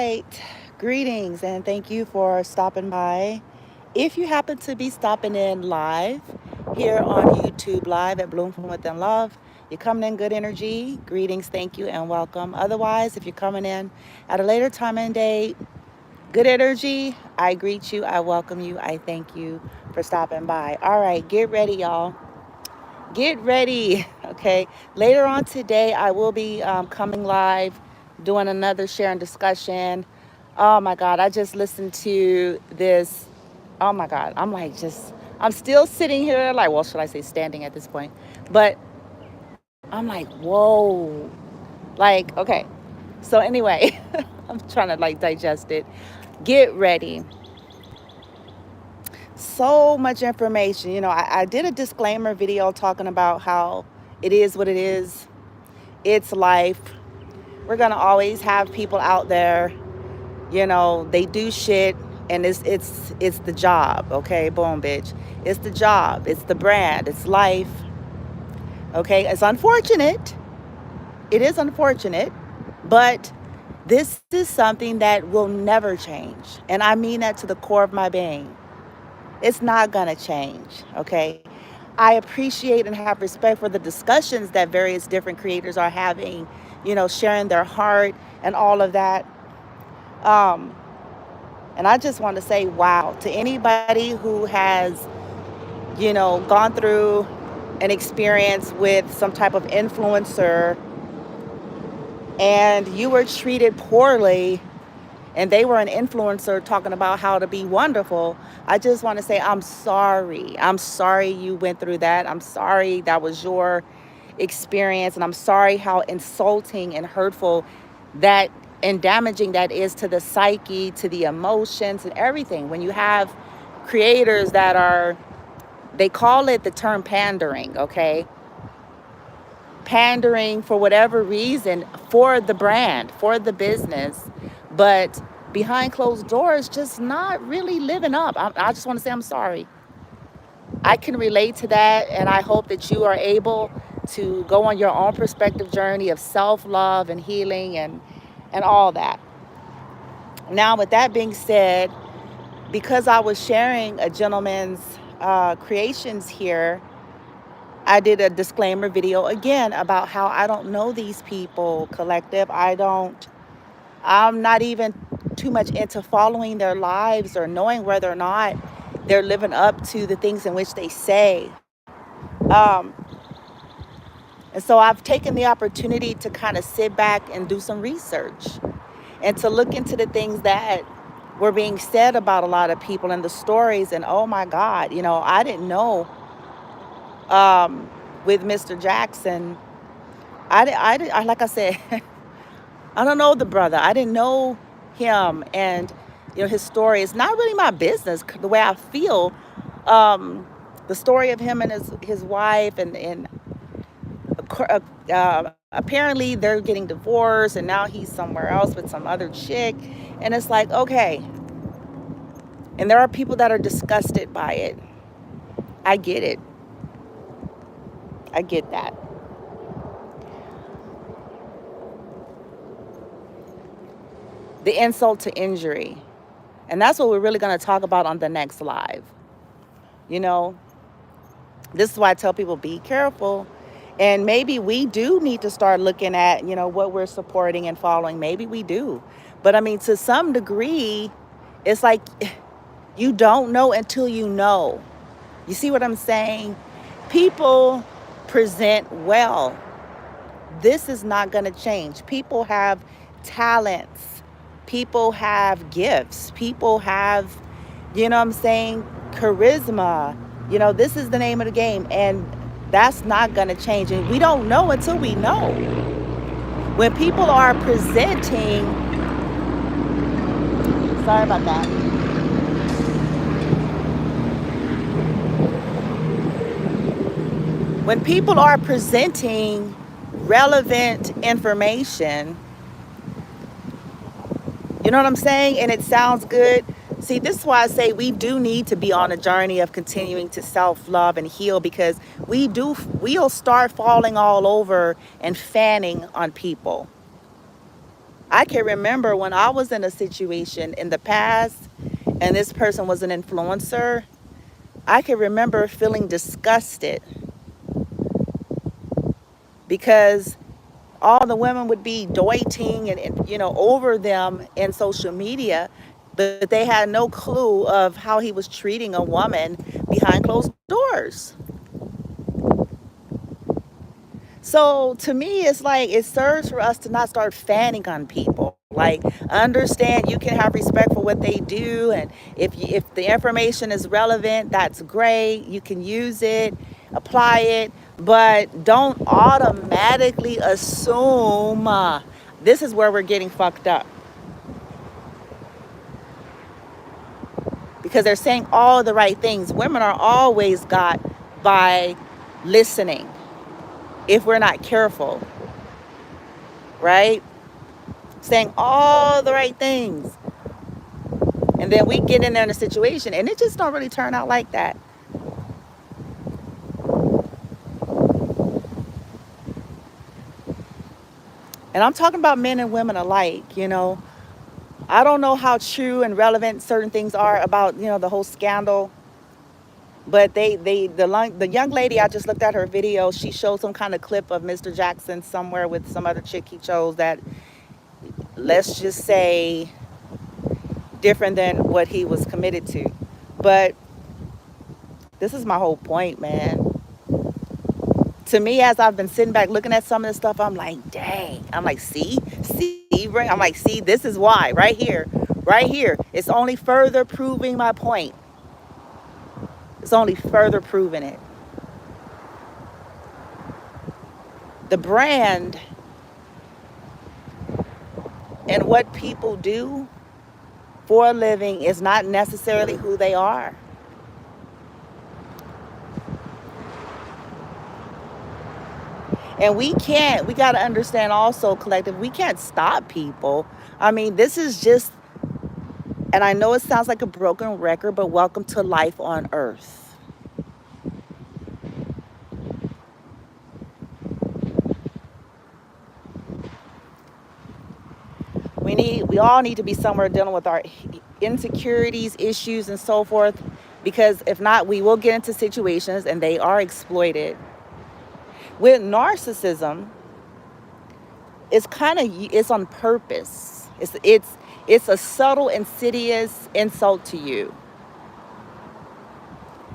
right. Greetings and thank you for stopping by. If you happen to be stopping in live here on YouTube Live at Bloom from Within Love, you're coming in good energy. Greetings, thank you, and welcome. Otherwise, if you're coming in at a later time and date, good energy, I greet you, I welcome you, I thank you for stopping by. All right, get ready, y'all. Get ready. Okay, later on today I will be coming live doing another share and discussion. Oh my god, I just listened to this. Oh my god, I'm still sitting here, like, well, should I say standing at this point, but I'm like, whoa. Like, okay, so anyway, I'm trying to like digest it. Get ready. So much information. I did a disclaimer video talking about how it is what it is. It's life. We're gonna always have people out there, they do shit, and it's the job, okay? Boom, bitch. It's the job, it's the brand, it's life. Okay, it's unfortunate. It is unfortunate, but this is something that will never change. And I mean that to the core of my being. It's not gonna change, okay? I appreciate and have respect for the discussions that various different creators are having, sharing their heart and all of that. Um, and I just want to say, wow, to anybody who has, gone through an experience with some type of influencer and you were treated poorly and they were an influencer talking about how to be wonderful, I just want to say, I'm sorry. I'm sorry you went through that. I'm sorry that was your experience. And I'm sorry how insulting and hurtful that and damaging that is to the psyche, to the emotions and everything. When you have creators that are, they call it the term pandering, okay? Pandering for whatever reason, for the brand, for the business, but behind closed doors, just not really living up. I just want to say I'm sorry. I can relate to that, and I hope that you are able to go on your own perspective journey of self-love and healing and all that. Now, with that being said, because I was sharing a gentleman's creations here, I did a disclaimer video again about how I don't know these people, collective. I'm not even too much into following their lives or knowing whether or not they're living up to the things in which they say. Um, and so I've taken the opportunity to kind of sit back and do some research and to look into the things that were being said about a lot of people and the stories. And oh my God, I didn't know with Mr. Jackson. Like I said, I don't know the brother. I didn't know him, and his story is not really my business. The way I feel, the story of him and his wife, and apparently they're getting divorced, and now he's somewhere else with some other chick, and it's like, okay. And there are people that are disgusted by it. I get it. I get that. The insult to injury. And that's what we're really going to talk about on the next live. You know, this is why I tell people, be careful. And maybe we do need to start looking at, what we're supporting and following. Maybe we do. But I mean, to some degree, it's like you don't know until you know. You see what I'm saying? People present well. This is not going to change. People have talents. People have gifts. People have, what I'm saying, charisma. This is the name of the game. And that's not going to change. And we don't know until we know. When people are presenting, sorry about that. When people are presenting relevant information, you know what I'm saying? And it sounds good. See, this is why I say we do need to be on a journey of continuing to self-love and heal, because we'll start falling all over and fanning on people. I can remember when I was in a situation in the past and this person was an influencer, I can remember feeling disgusted because all the women would be doiting and over them in social media, but they had no clue of how he was treating a woman behind closed doors. So to me, it's like it serves for us to not start fanning on people. Like, understand you can have respect for what they do, and if the information is relevant, that's great. You can use it, apply it, but don't automatically assume. This is where we're getting fucked up because they're saying all the right things. Women are always got by listening if we're not careful, right? Saying all the right things. And then we get in there in a situation and it just don't really turn out like that. And I'm talking about men and women alike. I don't know how true and relevant certain things are about the whole scandal. But the young lady, I just looked at her video. She showed some kind of clip of Mr. Jackson somewhere with some other chick he chose that, let's just say, different than what he was committed to. But this is my whole point, man. To me, as I've been sitting back looking at some of this stuff, I'm like, dang. I'm like, see, right? I'm like, see, this is why, right here, right here. It's only further proving my point. It's only further proving it. The brand and what people do for a living is not necessarily who they are. And we got to understand also, collective, we can't stop people. I mean, this is just, and I know it sounds like a broken record, but welcome to life on earth. We all need to be somewhere dealing with our insecurities, issues, and so forth, because if not, we will get into situations and they are exploited. With narcissism, it's on purpose. It's a subtle, insidious insult to you.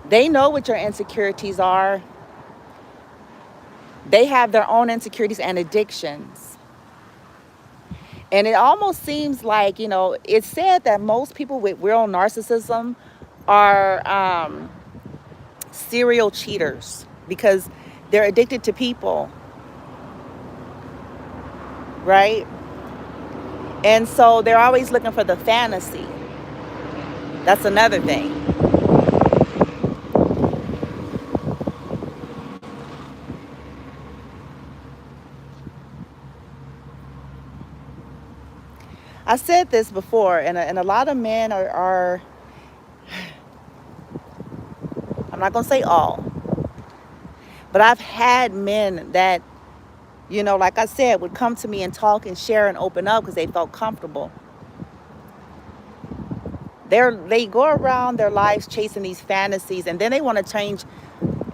They know what your insecurities are. They have their own insecurities and addictions. And it almost seems like, it's said that most people with real narcissism are serial cheaters because they're addicted to people, right? And so they're always looking for the fantasy. That's another thing. I said this before, and a lot of men are, I'm not going to say all, but I've had men that, like I said, would come to me and talk and share and open up because they felt comfortable. They go around their lives chasing these fantasies, and then they want to change.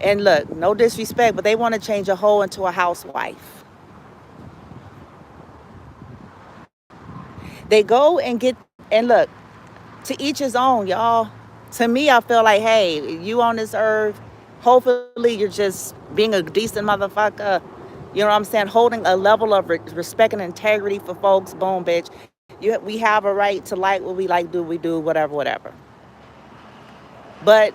And look, no disrespect, but they want to change a hoe into a housewife. They go and get, and look, to each his own, y'all. To me, I feel like, hey, you on this earth, hopefully you're just being a decent motherfucker. You know what I'm saying? Holding a level of respect and integrity for folks. Boom, bitch. We have a right to like what we like, do we do, whatever, whatever. But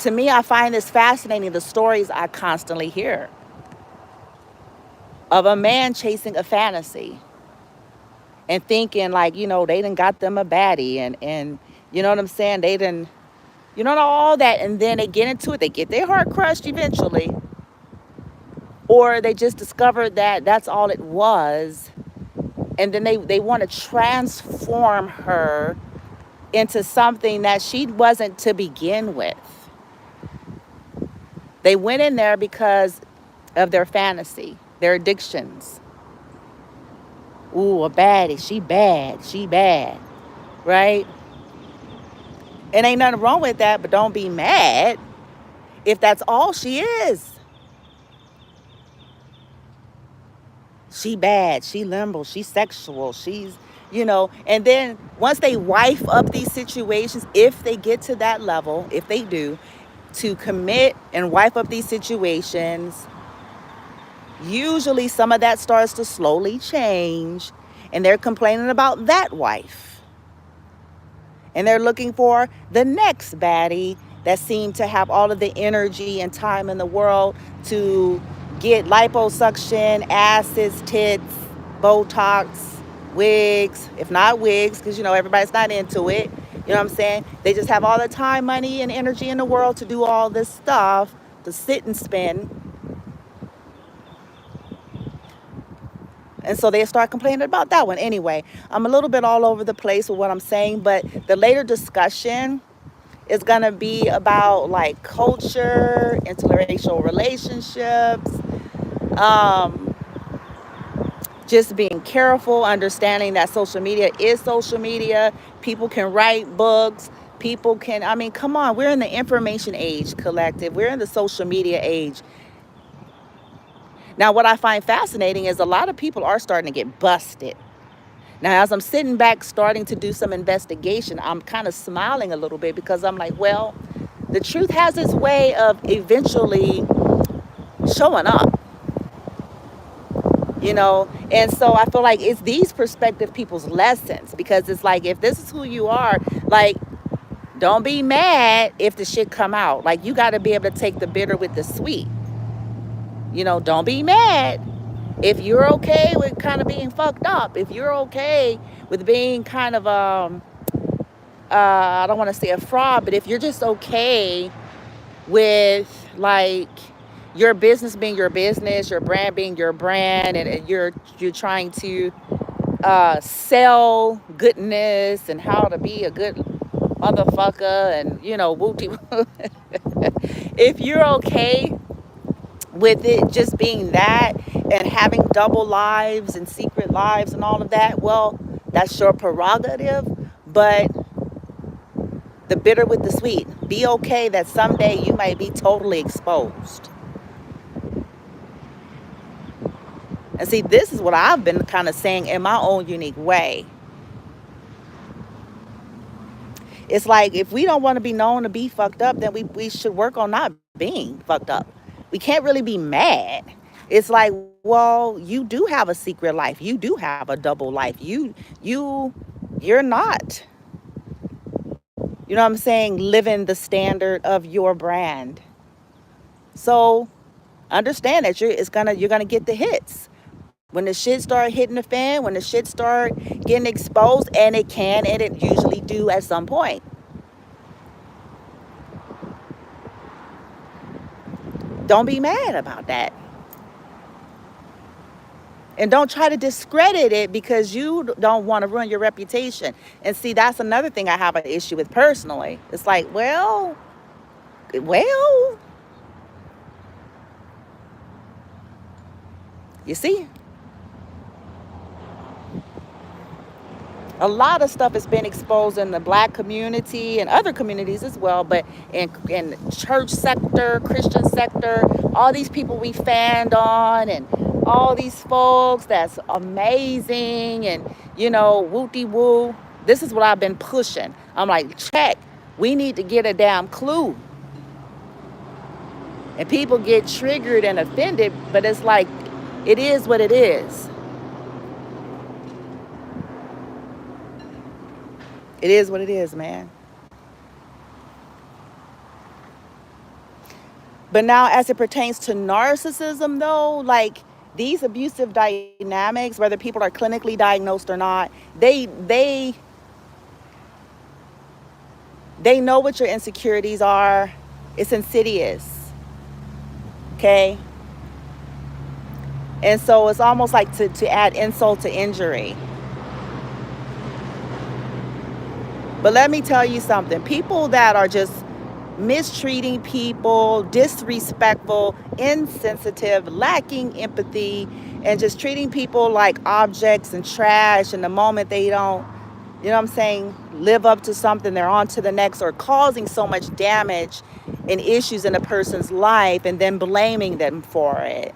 to me, I find this fascinating, the stories I constantly hear of a man chasing a fantasy and thinking like, they done got them a baddie and you know what I'm saying? They done, all that. And then they get into it. They get their heart crushed eventually. Or they just discovered that that's all it was. And then they want to transform her into something that she wasn't to begin with. They went in there because of their fantasy, their addictions. Ooh, a baddie. She bad. She bad. Right? And ain't nothing wrong with that, but don't be mad if that's all she is. She bad, she limber, she sexual, and then once they wife up these situations, if they get to that level, if they do, to commit and wife up these situations, usually some of that starts to slowly change, and they're complaining about that wife. And they're looking for the next baddie that seemed to have all of the energy and time in the world to get liposuction, acids, tits, Botox, wigs, if not wigs, because everybody's not into it. You know what I'm saying? They just have all the time, money, and energy in the world to do all this stuff, to sit and spin. And so they start complaining about that one. Anyway, I'm a little bit all over the place with what I'm saying, but the later discussion is going to be about like culture, interracial relationships, um, just being careful, understanding that social media is social media. People can write books. Come on, we're in the information age, collective. We're in the social media age. Now, what I find fascinating is a lot of people are starting to get busted. Now, as I'm sitting back starting to do some investigation, I'm kind of smiling a little bit because I'm like, well, the truth has its way of eventually showing up, And so I feel like it's these perspective people's lessons, because it's like, if this is who you are, like, don't be mad if the shit come out. Like, you got to be able to take the bitter with the sweet. Don't be mad if you're okay with kind of being fucked up, if you're okay with being kind of I don't want to say a fraud, but if you're just okay with like your business being your business, your brand being your brand, and you're trying to sell goodness and how to be a good motherfucker, and wooty. If you're okay with it just being that, and having double lives and secret lives and all of that, well, that's your prerogative. But the bitter with the sweet, be okay that someday you might be totally exposed. And see, this is what I've been kind of saying in my own unique way. It's like, if we don't want to be known to be fucked up, then we should work on not being fucked up. We can't really be mad. It's like, well, you do have a secret life. You do have a double life. You're not, what I'm saying, living the standard of your brand. So understand that you're gonna get the hits. When the shit start hitting the fan, when the shit start getting exposed, and it can, and it usually do at some point. Don't be mad about that. And don't try to discredit it because you don't want to ruin your reputation. And see, that's another thing I have an issue with personally. It's like, well, you see, a lot of stuff has been exposed in the Black community and other communities as well, but in church sector, Christian sector, all these people we fanned on, and all these folks that's amazing, and wooty woo. This is what I've been pushing. I'm like, check, we need to get a damn clue. And people get triggered and offended, but it's like, it is what it is. It is what it is, man. But now, as it pertains to narcissism, though, like these abusive dynamics, whether people are clinically diagnosed or not, they know what your insecurities are. It's insidious. Okay? And so it's almost like to add insult to injury. But let me tell you something. People that are just mistreating people, disrespectful, insensitive, lacking empathy, and just treating people like objects and trash. And the moment they don't, you know what I'm saying, live up to something, they're on to the next, or causing so much damage and issues in a person's life and then blaming them for it.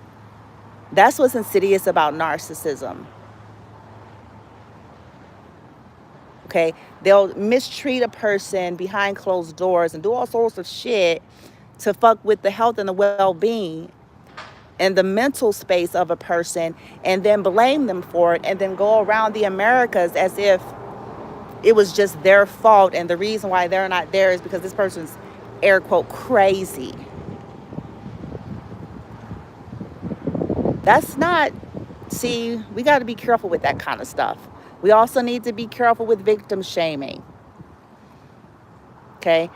That's what's insidious about narcissism. Okay, they'll mistreat a person behind closed doors and do all sorts of shit to fuck with the health and the well-being and the mental space of a person, and then blame them for it, and then go around the Americas as if it was just their fault, and the reason why they're not there is because this person's air quote crazy. That's not, see, we got to be careful with that kind of stuff. We also need to be careful with victim shaming. Okay,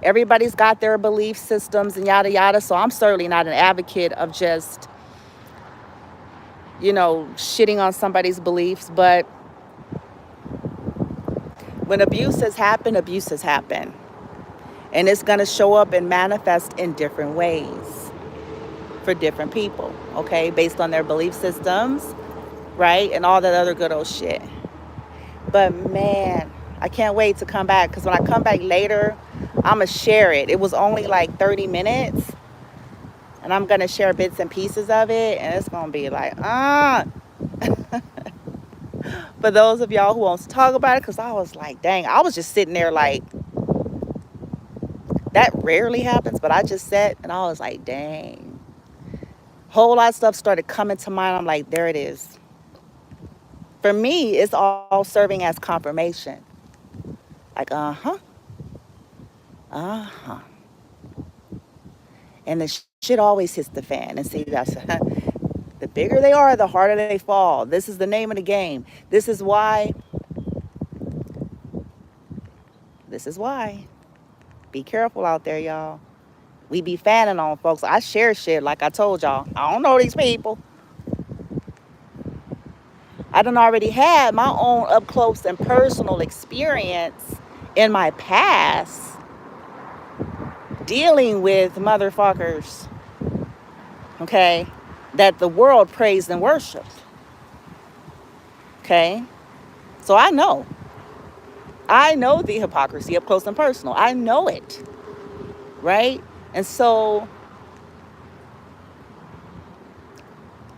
everybody's got their belief systems and yada yada, so I'm certainly not an advocate of just, you know, shitting on somebody's beliefs. But when abuse has happened, and it's going to show up and manifest in different ways for different people, okay, based on their belief systems, right, and all that other good old shit. But man, I can't wait to come back, because when I come back later, I'm going to share it. It was only like 30 minutes, and I'm going to share bits and pieces of it, and it's going to be like, for those of y'all who wants to talk about it, because I was like, dang, I was just sitting there like, that rarely happens, but I just sat and I was like, dang. Whole lot of stuff started coming to mind. I'm like, there it is. For me, it's all serving as confirmation. Like, and the shit always hits the fan. And see, that's the bigger they are, the harder they fall. This is the name of the game. This is why. Be careful out there, y'all. We be fanning on folks. I share shit like I told y'all. I don't know these people. I done already had my own up close and personal experience in my past dealing with motherfuckers, okay, that the world praised and worshiped. Okay? So I know the hypocrisy up close and personal. I know it. Right? And so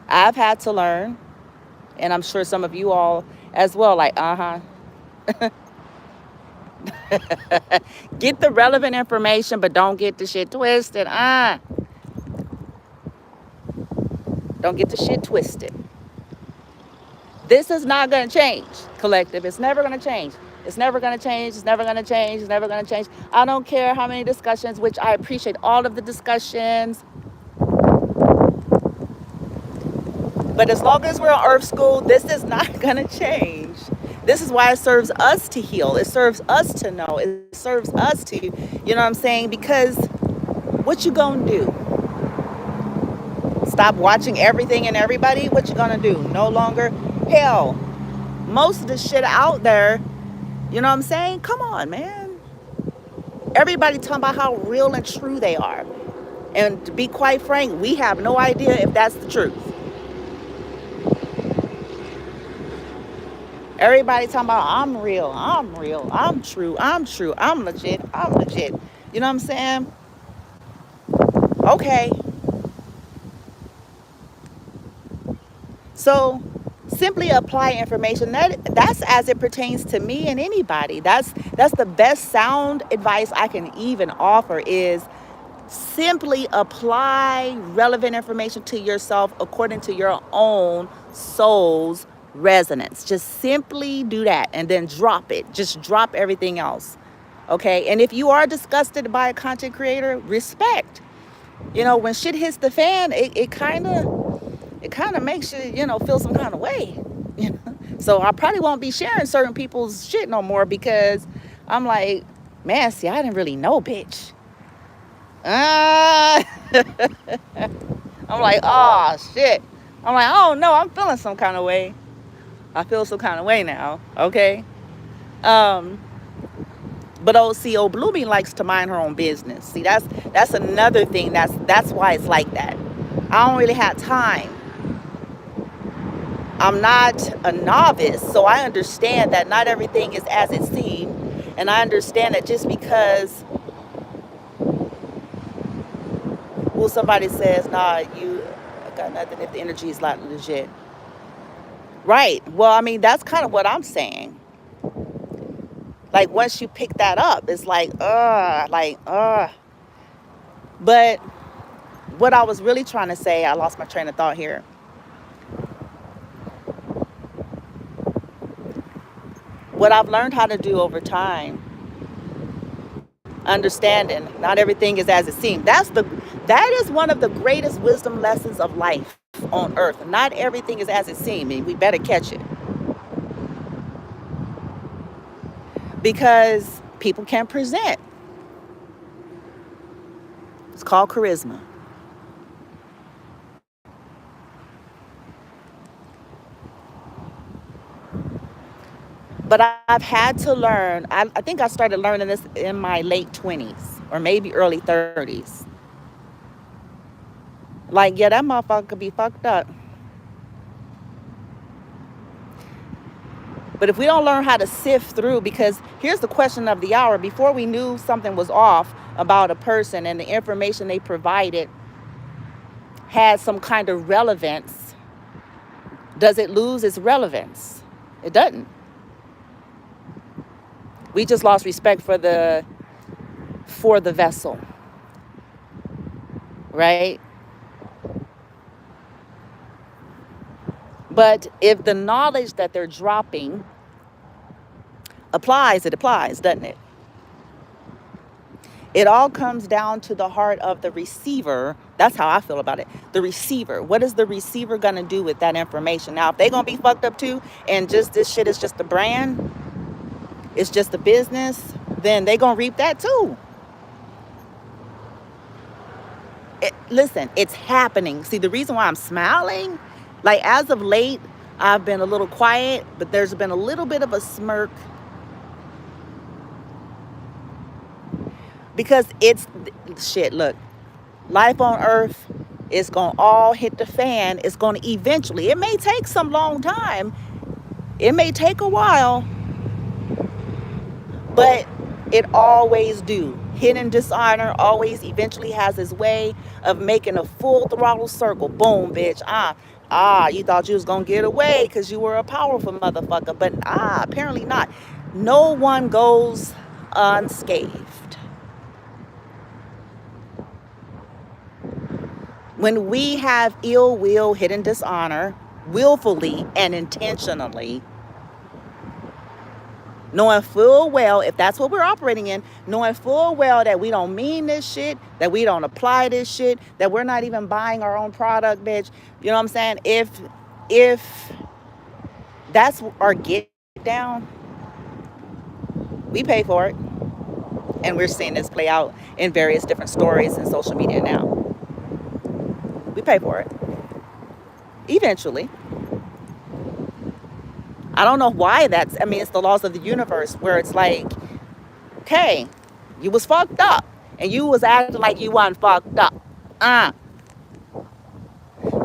I've had to learn, and I'm sure some of you all as well, like, get the relevant information, but don't get the shit twisted. Don't get the shit twisted. This is not going to change, collective. It's never going to change. It's never going to change. It's never going to change. It's never going to change. I don't care how many discussions, which I appreciate all of the discussions. But as long as we're on Earth School, this is not going to change. This is why it serves us to heal. It serves us to know. It serves us to, you know what I'm saying? Because what you going to do? Stop watching everything and everybody? What you going to do? No longer? Hell, most of the shit out there, you know what I'm saying? Come on, man. Everybody talking about how real and true they are. And to be quite frank, we have no idea if that's the truth. Everybody talking about, I'm real, I'm true, I'm legit. You know what I'm saying? Okay. So simply apply information. That's as it pertains to me and anybody. That's the best sound advice I can even offer, is simply apply relevant information to yourself according to your own soul's resonance. Just simply do that, and then drop it. Just drop everything else. Okay? And if you are disgusted by a content creator, respect. You know, when shit hits the fan, it kind of makes you, you know, feel some kind of way. You know? So I probably won't be sharing certain people's shit no more, because I'm like, man, see, I didn't really know, bitch. I'm like, oh shit. I'm like, oh no, I'm feeling some kind of way. I feel some kind of way now. Okay. But old CO Blooming likes to mind her own business. See, that's another thing. That's why it's like that. I don't really have time. I'm not a novice, so I understand that not everything is as it seems. And I understand that just because, well, somebody says, nah, you got nothing if the energy is not legit. Right. Well, I mean, that's kind of what I'm saying. Like, once you pick that up, it's like. But what I was really trying to say, I lost my train of thought here. What I've learned how to do over time, understanding not everything is as it seems. That is one of the greatest wisdom lessons of life on earth. Not everything is as it seems, and we better catch it. Because people can present. It's called charisma. But I've had to learn, I think I started learning this in my late 20s or maybe early 30s. Like, yeah, that motherfucker could be fucked up. But if we don't learn how to sift through, because here's the question of the hour, before we knew something was off about a person and the information they provided had some kind of relevance, does it lose its relevance? It doesn't. We just lost respect for the vessel, right? But if the knowledge that they're dropping applies, it applies, doesn't it? It all comes down to the heart of the receiver. That's how I feel about it. The receiver. What is the receiver going to do with that information? Now, if they're going to be fucked up too, and just this shit is just a brand, it's just a business, then they're going to reap that too. Listen, it's happening. See, the reason why I'm smiling, like as of late, I've been a little quiet, but there's been a little bit of a smirk because it's shit. Look, life on earth is going to all hit the fan. It's going to eventually, it may take some long time. It may take a while, but it always do. Hidden dishonor always eventually has its way of making a full throttle circle. Boom, bitch. You thought you was going to get away because you were a powerful motherfucker. But apparently not. No one goes unscathed. When we have ill will, hidden dishonor, willfully and intentionally, knowing full well, if that's what we're operating in, knowing full well that we don't mean this shit, that we don't apply this shit, that we're not even buying our own product, bitch. You know what I'm saying? If that's our get down, we pay for it. And we're seeing this play out in various different stories in social media now. We pay for it. Eventually. I don't know why it's the laws of the universe where it's like, okay, you was fucked up and you was acting like you wasn't fucked up.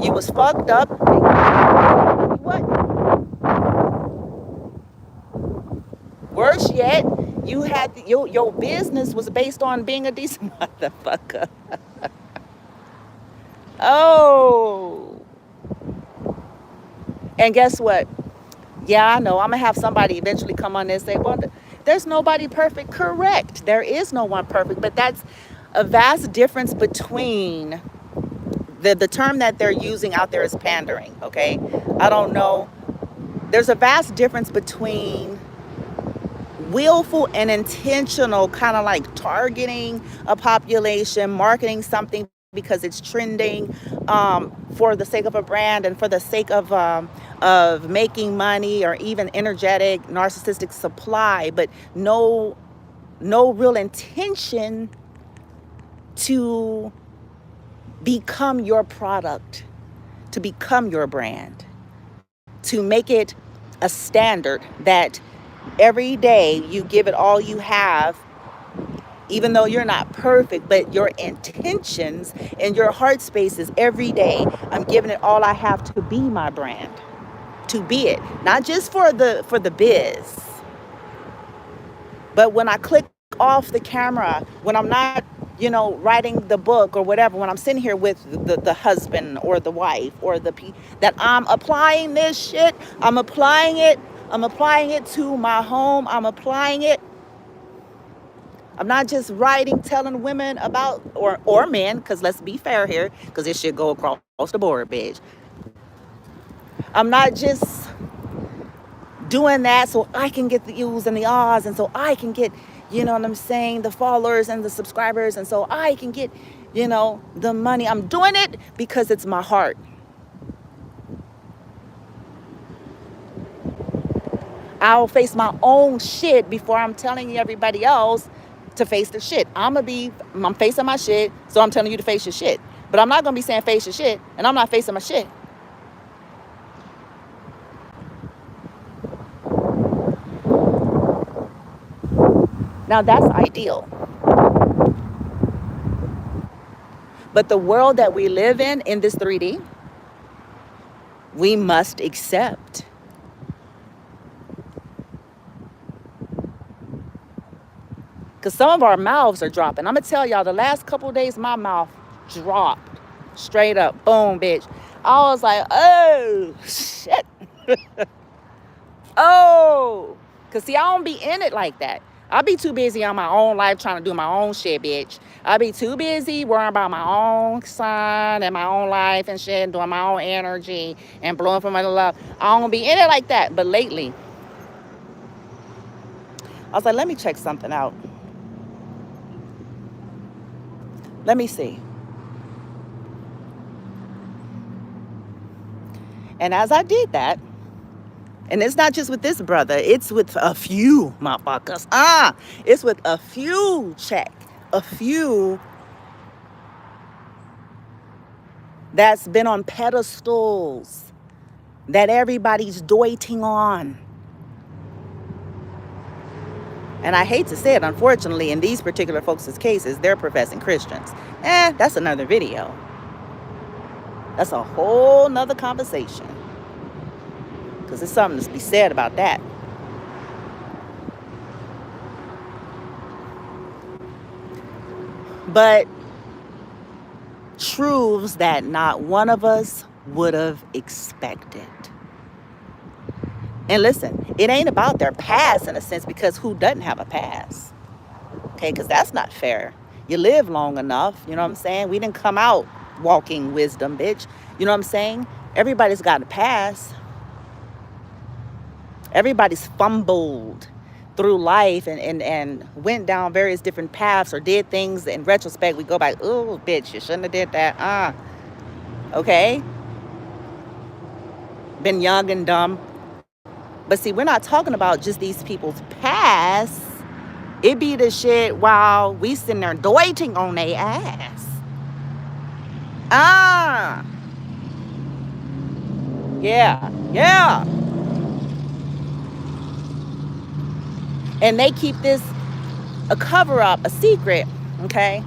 You was fucked up. What? Worse yet, you had your business was based on being a decent motherfucker. Oh. And guess what? Yeah, I know. I'm going to have somebody eventually come on there and say, well, there's nobody perfect. Correct. There is no one perfect. But that's a vast difference between the term that they're using out there is pandering. Okay. I don't know. There's a vast difference between willful and intentional, kind of like targeting a population, marketing something because it's trending, for the sake of a brand and for the sake of making money or even energetic narcissistic supply, but no real intention to become your product, to become your brand, to make it a standard that every day you give it all you have even though you're not perfect, but your intentions and your heart spaces every day, I'm giving it all I have to be my brand, to be it, not just for the biz, but when I click off the camera, when I'm not, writing the book or whatever, when I'm sitting here with the husband or the wife or that I'm applying this shit, I'm applying it to my home, I'm applying it. I'm not just writing, telling women about, or men, because let's be fair here, because this shit go across the board, bitch. I'm not just doing that so I can get the U's and the ahs, and so I can get, you know what I'm saying, the followers and the subscribers, and so I can get, the money. I'm doing it because it's my heart. I'll face my own shit before I'm telling everybody else to face their shit. I'm facing my shit, so I'm telling you to face your shit. But I'm not gonna be saying face your shit, and I'm not facing my shit. Now that's ideal. But the world that we live in this 3D, we must accept. Because some of our mouths are dropping. I'm going to tell y'all, the last couple of days, my mouth dropped. Straight up. Boom, bitch. I was like, oh, shit. Oh. Because, see, I don't be in it like that. I be too busy on my own life trying to do my own shit, bitch. I be too busy worrying about my own son and my own life and shit, doing my own energy and blowing for my love. I don't be in it like that. But lately, I was like, let me check something out. Let me see. And as I did that, and it's not just with this brother, it's with a few motherfuckers. It's with a few, a few that's been on pedestals that everybody's doiting on. And I hate to say it, unfortunately, in these particular folks' cases, they're professing Christians. That's another video. That's a whole nother conversation. Because there's something to be said about that. But truths that not one of us would have expected. And listen, it ain't about their past in a sense, because who doesn't have a past? Okay, because that's not fair. You live long enough, you know what I'm saying? We didn't come out walking wisdom, bitch. You know what I'm saying? Everybody's got a past. Everybody's fumbled through life and went down various different paths or did things. In retrospect, we go back, oh, bitch, you shouldn't have did that. Okay? Been young and dumb. But see, we're not talking about just these people's past. It be the shit while we sitting there doiting on their ass. Yeah. And they keep this a cover up, a secret, okay?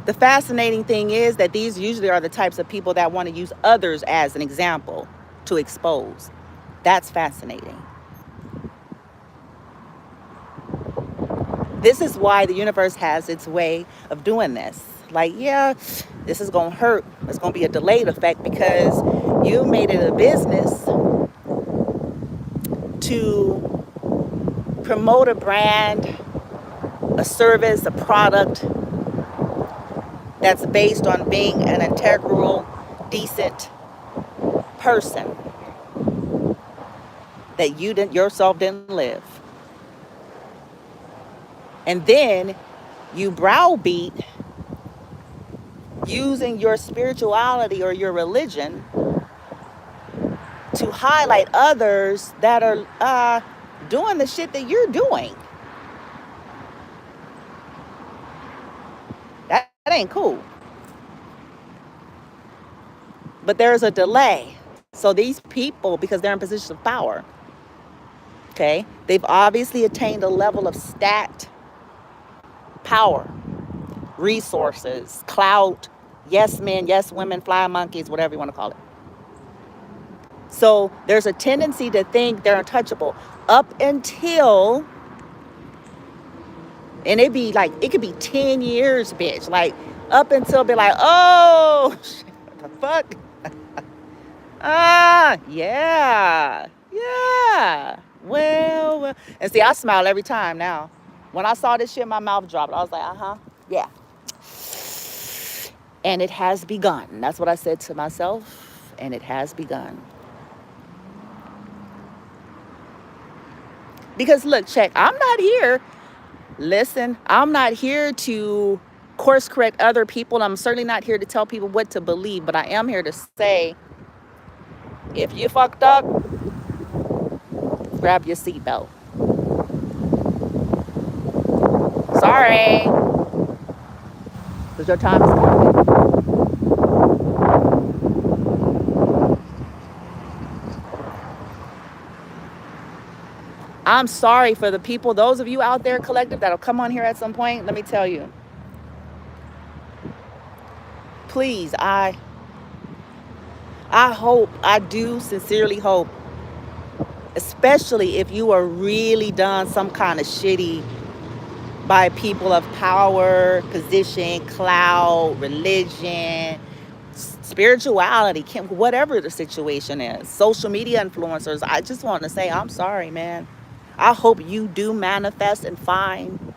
The fascinating thing is that these usually are the types of people that want to use others as an example to expose. That's fascinating. This is why the universe has its way of doing this. Like, yeah, this is going to hurt. It's going to be a delayed effect because you made it a business to promote a brand, a service, a product that's based on being an integral, decent person that you yourself didn't live. And then you browbeat using your spirituality or your religion to highlight others that are doing the shit that you're doing. That ain't cool. But there's a delay. So these people, because they're in positions of power, Okay? They've obviously attained a level of stat power, resources, clout, yes men, yes women, fly monkeys, whatever you want to call it. So there's a tendency to think they're untouchable up until, and it be like, it could be 10 years, bitch. Like, up until be like, oh, what the fuck? Yeah. Yeah. Well. And see, I smile every time now. When I saw this shit, my mouth dropped. I was like, yeah. And it has begun. That's what I said to myself. And it has begun. Because look, check, I'm not here. Listen, I'm not here to course correct other people. I'm certainly not here to tell people what to believe. But I am here to say, if you fucked up, grab your seatbelt. Sorry. Because your time is coming. I'm sorry for the people, those of you out there, collective, that'll come on here at some point. Let me tell you. Please, I hope, I do sincerely hope, especially if you are really done some kind of shitty by people of power, position, clout, religion, spirituality, whatever the situation is, social media influencers. I just want to say, I'm sorry, man. I hope you do manifest and find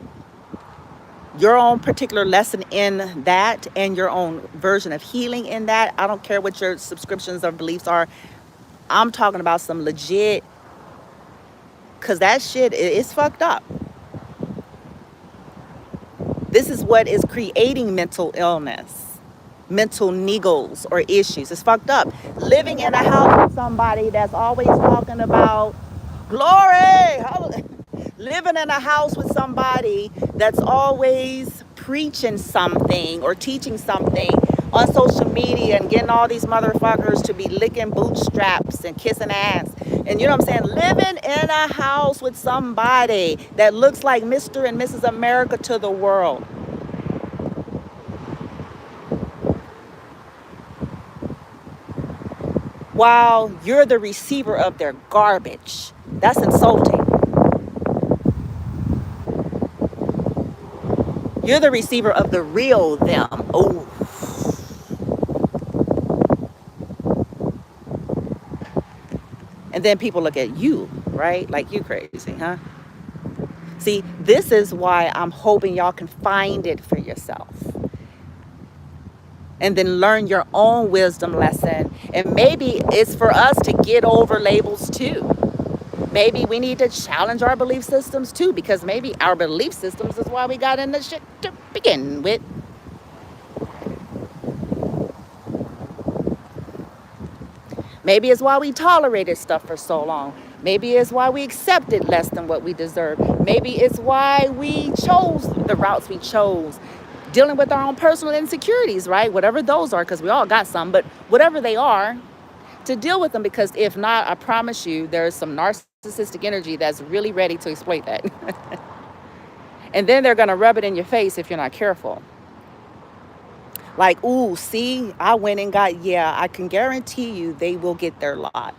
your own particular lesson in that and your own version of healing in that. I don't care what your subscriptions or beliefs are. I'm talking about some legit, because that shit is fucked up. This is what is creating mental illness, mental niggles or issues. It's fucked up. Living in a house with somebody that's always talking about glory. Living in a house with somebody that's always preaching something or teaching something on social media and getting all these motherfuckers to be licking bootstraps and kissing ass. And you know what I'm saying? Living in a house with somebody that looks like Mr. and Mrs. America to the world. While you're the receiver of their garbage. That's insulting. You're the receiver of the real them. Oh. And then people look at you, right? Like, you crazy, huh? See, this is why I'm hoping y'all can find it for yourself. And then learn your own wisdom lesson. And maybe it's for us to get over labels too. Maybe we need to challenge our belief systems too, because maybe our belief systems is why we got in this shit to begin with. Maybe it's why we tolerated stuff for so long. Maybe it's why we accepted less than what we deserve. Maybe it's why we chose the routes we chose, dealing with our own personal insecurities, right? Whatever those are, because we all got some, but whatever they are, to deal with them, because if not, I promise you, there's some narcissistic energy that's really ready to exploit that. And then they're going to rub it in your face if you're not careful. Like, ooh, see, I went and got, yeah, I can guarantee you they will get their lot.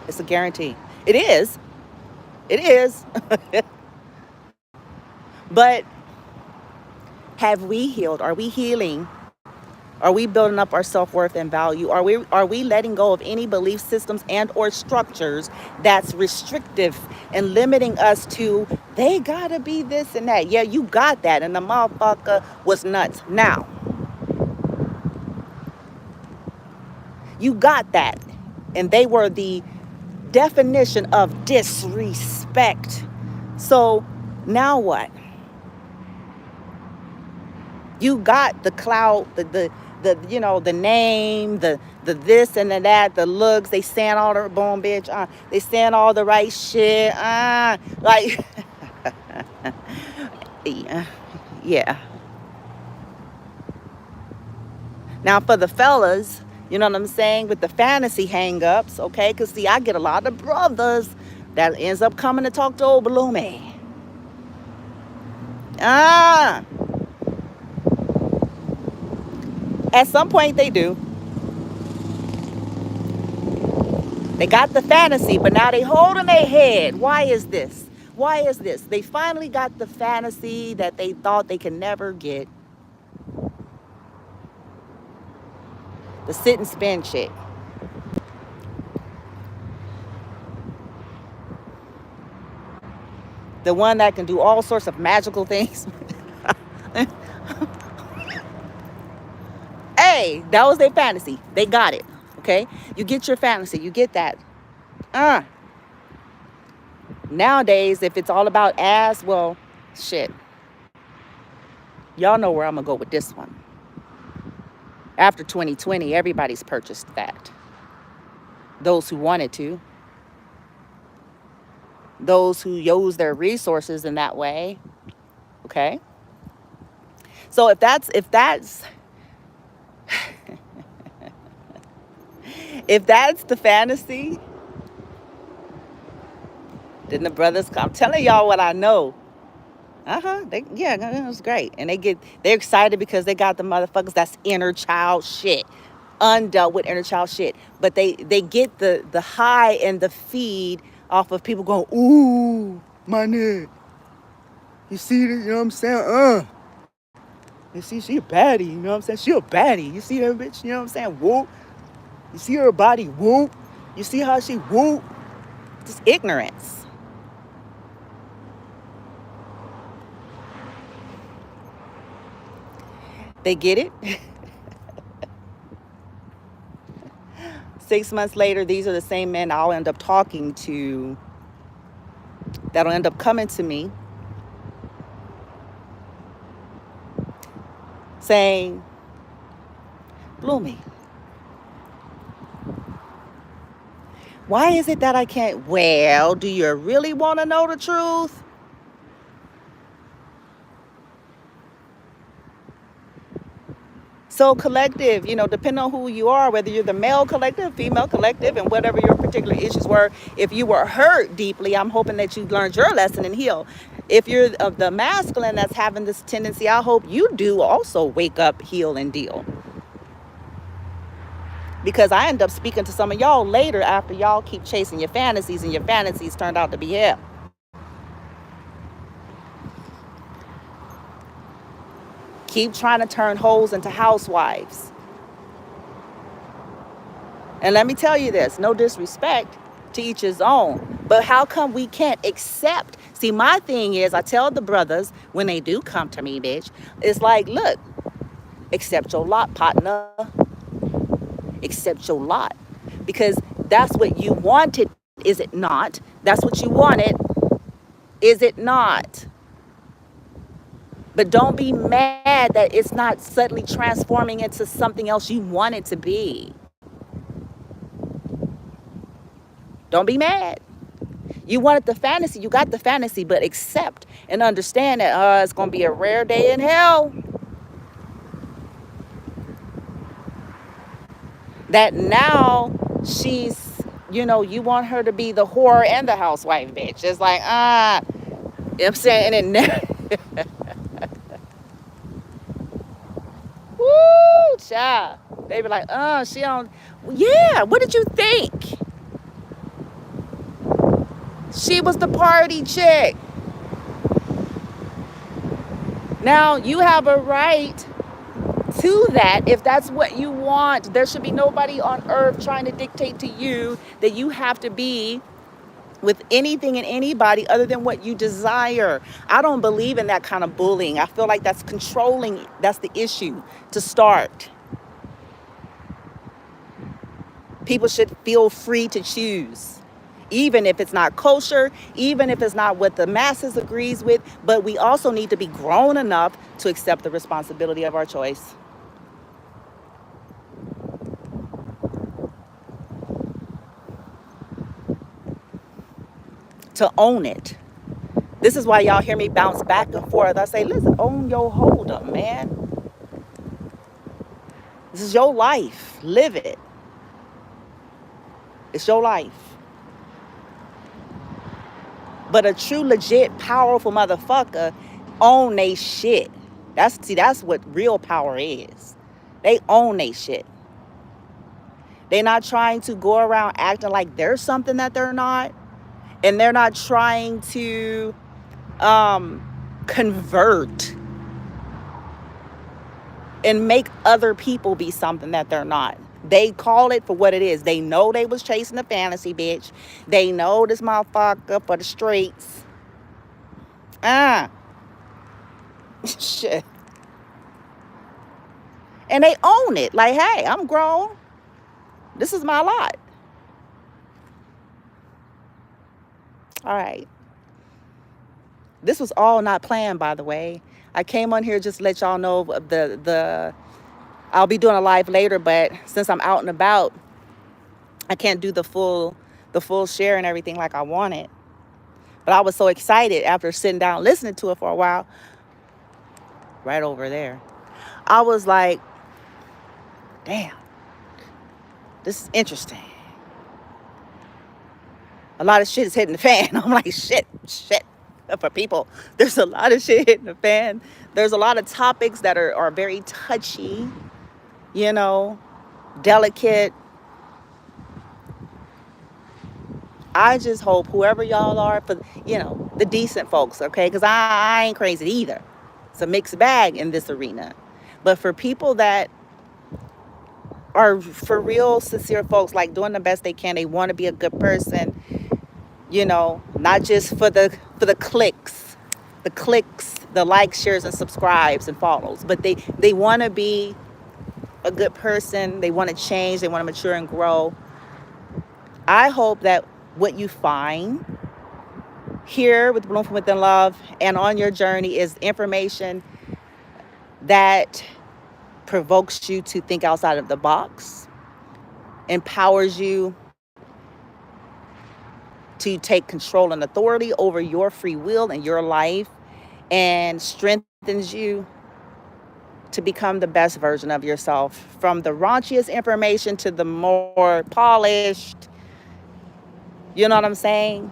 It's a guarantee. It is. It is. But have we healed? Are we healing? Are we building up our self-worth and value? Are we letting go of any belief systems and or structures that's restrictive and limiting us to, they gotta be this and that? Yeah, you got that, and the motherfucker was nuts. Now, you got that, and they were the definition of disrespect. So now what? You got the clout, the you know, the name, the this and the that, the looks. They saying all the boom, bitch. They saying all the right shit. Like, yeah. Now for the fellas, you You know what I'm saying? With the fantasy hang-ups, okay? Because, see, I get a lot of brothers that ends up coming to talk to old Bloomy. Ah, at some point they do. They got the fantasy, but now they holding their head. Why is this? Why is this? They finally got the fantasy that they thought they could never get. The sit and spin chick. The one that can do all sorts of magical things. Hey, that was their fantasy. They got it. Okay? You get your fantasy. You get that. Nowadays, if it's all about ass, well, shit. Y'all know where I'm going to go with this one. After 2020, everybody's purchased that. Those who wanted to. Those who use their resources in that way. Okay? So if that's if that's the fantasy, then the brothers come. I'm telling y'all what I know. Yeah, it was great. And they're excited because they got the motherfuckers that's inner child shit. Undealt with inner child shit. But they get the high and the feed off of people going, ooh, my nigga. You see this? You know what I'm saying? You see, she a baddie, you know what I'm saying? She a baddie. You see that bitch, you know what I'm saying? Whoop. You see her body, whoop. You see how she whoop. Just ignorance. They get it. 6 months later, these are the same men I'll end up talking to that'll end up coming to me saying, Bloomy, why is it that I can't? Well, do you really want to know the truth? So collective, depending on who you are, whether you're the male collective, female collective, and whatever your particular issues were, if you were hurt deeply, I'm hoping that you learned your lesson and heal. If you're of the masculine that's having this tendency, I hope you do also wake up, heal, and deal. Because I end up speaking to some of y'all later after y'all keep chasing your fantasies and your fantasies turned out to be hell. Keep trying to turn hoes into housewives. And let me tell you this, no disrespect, to each his own. But how come we can't accept? See, my thing is, I tell the brothers when they do come to me, bitch, it's like, look, accept your lot, partner. Accept your lot. Because that's what you wanted, is it not? That's what you wanted, is it not? But don't be mad that it's not suddenly transforming into something else you want it to be. Don't be mad. You wanted the fantasy, you got the fantasy, but accept and understand that it's going to be a rare day in hell. That now she's, you want her to be the whore and the housewife, bitch. It's like, I'm saying, and it woo, child. They be like, she don't, yeah, what did you think? She was the party chick. Now, you have a right to that if that's what you want. There should be nobody on earth trying to dictate to you that you have to be with anything and anybody other than what you desire. I don't believe in that kind of bullying. I feel like that's controlling. That's the issue to start. People should feel free to choose, even if it's not kosher, even if it's not what the masses agrees with. But we also need to be grown enough to accept the responsibility of our choice. To own it. This is why y'all hear me bounce back and forth. I say, listen, own your hold up, man. This is your life. Live it. It's your life. But a true, legit, powerful motherfucker own they shit. That's what real power is. They own they shit. They're not trying to go around acting like they're something that they're not. And they're not trying to convert and make other people be something that they're not. They call it for what it is. They know they was chasing a fantasy, bitch. They know this motherfucker for the streets. Shit. And they own it. Like, hey, I'm grown. This is my lot. All right. This was all not planned, by the way. I came on here just to let y'all know I'll be doing a live later, but since I'm out and about, I can't do the full share and everything like I wanted. But I was so excited after sitting down listening to it for a while. Right over there. I was like, damn, this is interesting. A lot of shit is hitting the fan. I'm like, shit. For people, there's a lot of shit hitting the fan. There's a lot of topics that are very touchy, delicate. I just hope whoever y'all are, for the decent folks, okay? Because I ain't crazy either. It's a mixed bag in this arena. But for people that are for real sincere folks, like doing the best they can, they want to be a good person, not just for the clicks, the likes, shares, and subscribes and follows, but they want to be a good person. They want to change. They want to mature and grow. I hope that what you find here with Bloom from Within Love and on your journey is information that provokes you to think outside of the box, empowers you to take control and authority over your free will and your life, and strengthens you to become the best version of yourself, from the raunchiest information to the more polished. You know what I'm saying?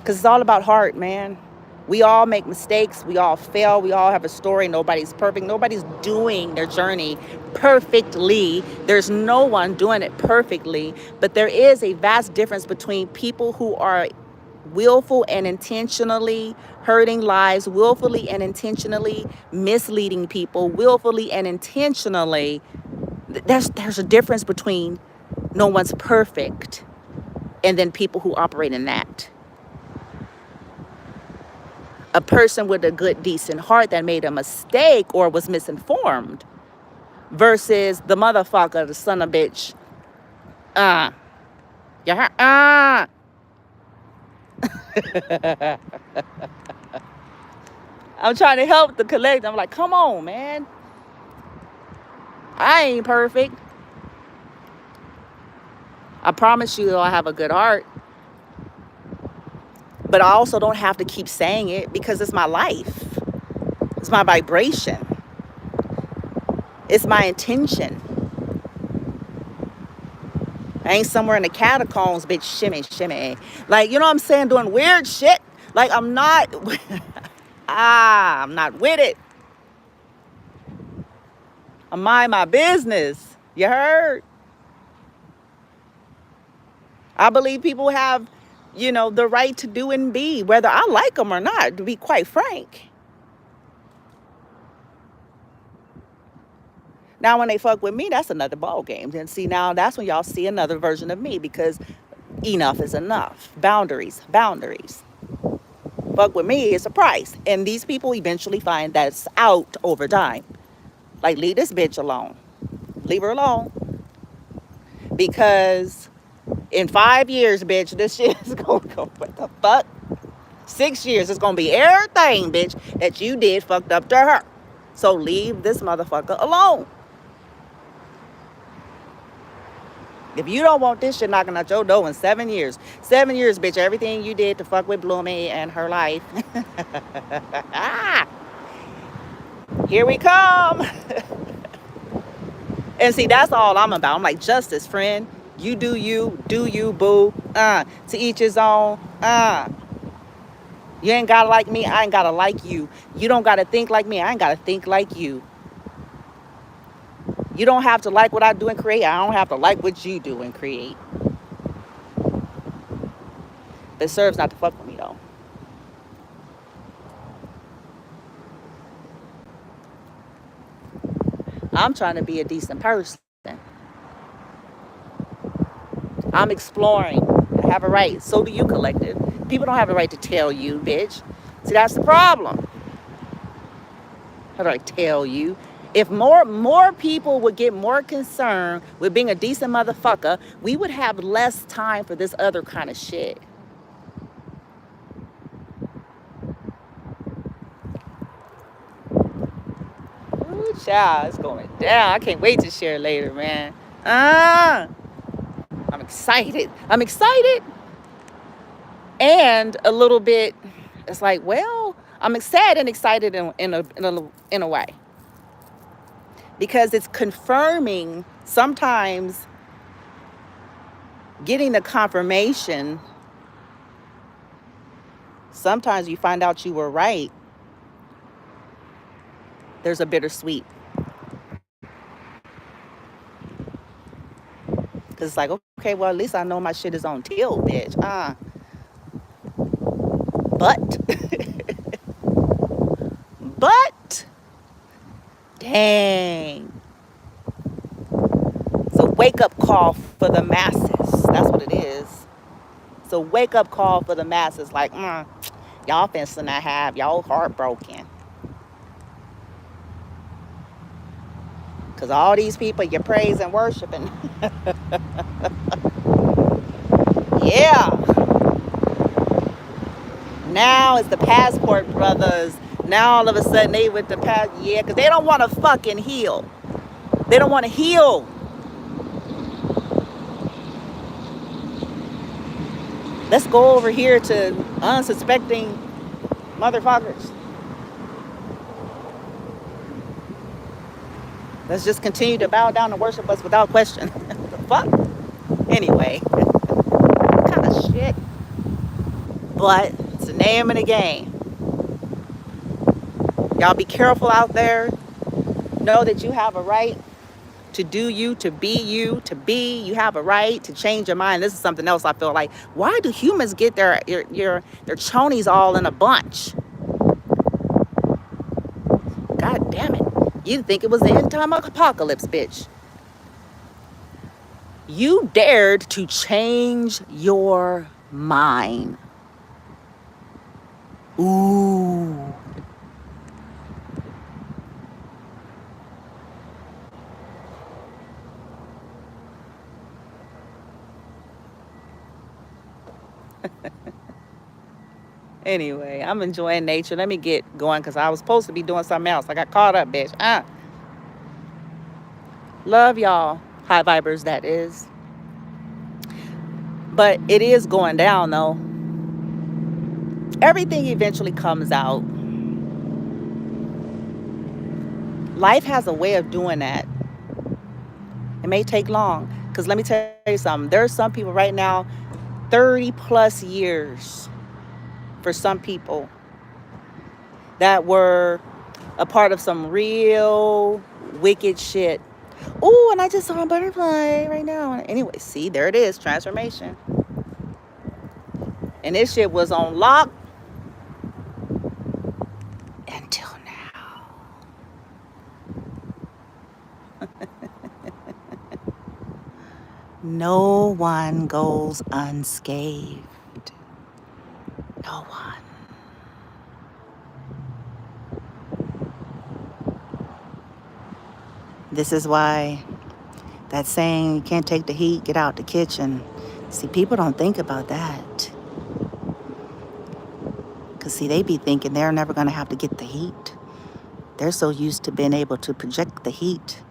Because it's all about heart, man. We all make mistakes. We all fail. We all have a story. Nobody's perfect. Nobody's doing their journey perfectly. There's no one doing it perfectly. But there is a vast difference between people who are willful and intentionally hurting lives, willfully and intentionally misleading people, willfully and intentionally. There's a difference between no one's perfect and then people who operate in that. A person with a good, decent heart that made a mistake or was misinformed versus the motherfucker, the son of a bitch. I'm trying to help the collective. I'm like, come on, man. I ain't perfect. I promise you I have a good heart. But I also don't have to keep saying it because it's my life. It's my vibration. It's my intention. I ain't somewhere in the catacombs, bitch, shimmy. Like, you know what I'm saying? Doing weird shit. Like, I'm not with it. I mind my business. You heard? I believe people have, the right to do and be, whether I like them or not, to be quite frank. Now, when they fuck with me, that's another ball game. And see, now that's when y'all see another version of me, because enough is enough. Boundaries. Fuck with me, it's a price. And these people eventually find that's out over time. Like, leave this bitch alone. Leave her alone. Because in 5 years, bitch, this shit is gonna go, what the fuck? 6 years, it's gonna be everything, bitch, that you did fucked up to her. So leave this motherfucker alone. If you don't want this shit knocking at your door in 7 years, 7 years, bitch, everything you did to fuck with Bloomy and her life. Here we come. And see, that's all I'm about. I'm like, justice, friend. You do you, boo. To each his own. You ain't gotta like me, I ain't gotta like you. You don't gotta think like me, I ain't gotta think like you. You don't have to like what I do and create, I don't have to like what you do and create. But it serves not to fuck with me though. I'm trying to be a decent person. I'm exploring. I have a right. So do you, collective. People don't have a right to tell you, bitch. See, that's the problem. How do I tell you? If more people would get more concerned with being a decent motherfucker, we would have less time for this other kind of shit. Ooh, child, it's going down. I can't wait to share later, man. I'm excited. I'm excited. And a little bit, it's like, well, I'm sad and excited in a way. Because it's confirming sometimes getting the confirmation. Sometimes you find out you were right. There's a bittersweet. Because it's like, okay, well, at least I know my shit is on tilt, bitch. But, but, dang. It's a wake-up call for the masses. That's what it is. It's a wake-up call for the masses. Like, y'all finna not have y'all heartbroken. Because all these people you praise and worshiping. Yeah. Now it's the passport brothers. Now all of a sudden they with the past. Yeah, because they don't want to fucking heal. They don't want to heal. Let's go over here to unsuspecting motherfuckers. Let's just continue to bow down and worship us without question. The fuck? Anyway, what kind of shit? But it's the name of the game. Y'all be careful out there. Know that you have a right to do you, to be you, to be. You have a right to change your mind. This is something else I feel like. Why do humans get their chonies all in a bunch? God damn it. You'd think it was the end time apocalypse, bitch. You dared to change your mind. Ooh. Anyway, I'm enjoying nature. Let me get going because I was supposed to be doing something else. I got caught up, bitch. Love y'all. High vibers, that is. But it is going down, though. Everything eventually comes out. Life has a way of doing that. It may take long. Because let me tell you something. There's some people right now, 30 plus years for some people that were a part of some real wicked shit. Oh, and I just saw a butterfly right now. Anyway, see, there it is, transformation. And this shit was on lock until now. No one goes unscathed. No one. This is why that saying, you can't take the heat, get out the kitchen. See, people don't think about that. Because, see, they be thinking they're never going to have to get the heat. They're so used to being able to project the heat,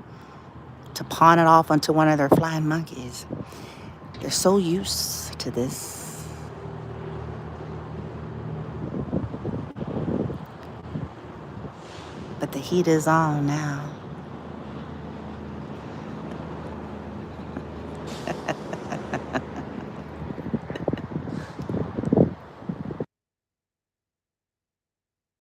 to pawn it off onto one of their flying monkeys. They're so used to this. But the heat is on now.